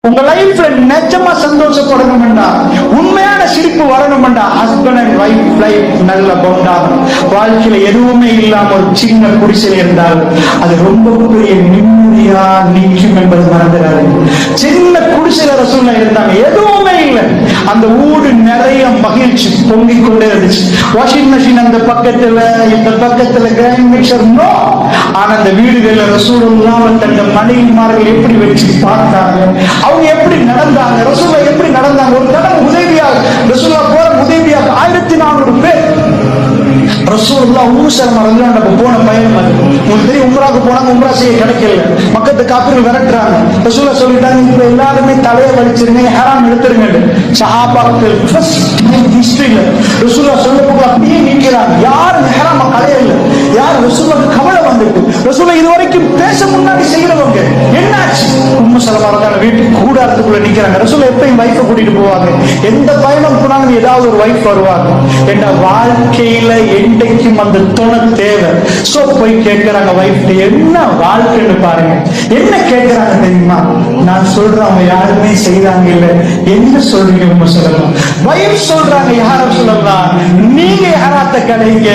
உங்க லைஃப்ல நிஜமா சந்தோஷப்படணும்டா, உண்மையான சிரிப்பு வரணும்டா, ஹஸ்பண்ட் அண்ட் வைஃப் லைஃப் நல்ல கொண்டாடும். வாழ்க்கையில எதுவுமே இல்லாம ஒரு சின்ன குடிசையில் இருந்தால் அது ரொம்ப பெரிய நிம்மதியா நிற்கும் என்பது மறந்துடாது. சின்ன குடிசையில ரசூலுல்லா இருந்தாங்க, எதுவுமே இல்லை, அந்த ஊடு நிறைய மகிழ்ச்சி பொங்கிக் கொண்டே இருந்துச்சு. வாஷிங் மெஷின் அந்த பக்கத்துல, இந்த பக்கத்துல கிரைண்ட் மிக்சர் நோ. ஆனா அந்த வீடுகள்ல ரசூலுல்லா தந்த மனைவிமார்கள் எப்படி வச்சு பார்த்தாங்க, அவங்க எப்படி நடந்தாங்க, ரசூலுல்லா எப்படி நடந்தாங்க. ஒரு தடவை உதவியாக ரசூலுல்லா போற உதவியாக 1400 பேர் ரசூலுல்லா உம்மு சலமா ரலியல்லாஹு போன பயணம். உங்களுக்கு தெரியும், உம்ராக்கு போனாங்க, உம்ரா செய்ய கிடைக்கல, மக்கத்து காபிர்கள் விரட்டுறாங்க. ரசூலுல்லா சொல்லிட்டாங்க, இப்ப எல்லாருமே தலையை வலிச்சிருங்க, ஹராம் எடுத்துருங்க. சஹாபாக்கள் ஃபர்ஸ்ட் டைம் ஹிஸ்டரியில ரசூலுல்லா சொல்லப்போ அப்படியே நிற்கிறாங்க, யாரும் ஹராம கலையல, யார் ரசூலுல்லாஹ்க்கு கவலை வந்துட்டு. ரசூலுல்லா இதுவரைக்கும் பேச முன்னாடி செய்யறவங்க என்னாச்சு, உம்மு சலமா ரலியல்லாஹு வீட்டுக்கு கூடாரத்துக்குள்ள நிக்கிறாங்க. ரசூலுல்லா எப்பயும் வைஃபை கூட்டிட்டு போவாங்க, எந்த பயணம் போனாலும் ஏதாவது ஒரு வைஃப் வருவாங்க. என்ற வாழ்க்கையில என்றைக்கும் அந்த துணை தேவை. சோ போய் கேட்கிறாங்க வைஃப், என்ன வாழ்க்கைன்னு பாருங்க, என்ன கேட்கிறாங்க தெரியுமா? நான் சொல்றேன், அவங்க யாருமே செய்யறாங்க இல்ல, என்ன சொல்றீங்க உம்மு சலமா? வைஃப் சொல்றாங்க, யார சொல்லலாம், நீங்க யாராத்த கடைங்க,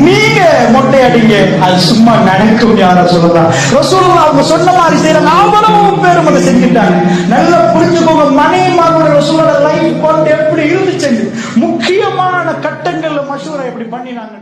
நீங்க மொட்டை அடிங்க, அது சும்மா நடக்கும். யார சொல்லலாம்? ரசூலுல்லாஹ் அவங்க சொன்ன மாதிரி செய்யறாங்க, அவ்வளவு பேரும் அதை செஞ்சுட்டாங்க. நல்லா புரிஞ்சுக்கோங்க, மனைவிமாரோட ரசூலுல்லாஹ் லைஃப் எப்படி இருந்துச்சு, முக்கியமான கட்டங்கள்ல மஷூரா எப்படி பண்ணினாங்க.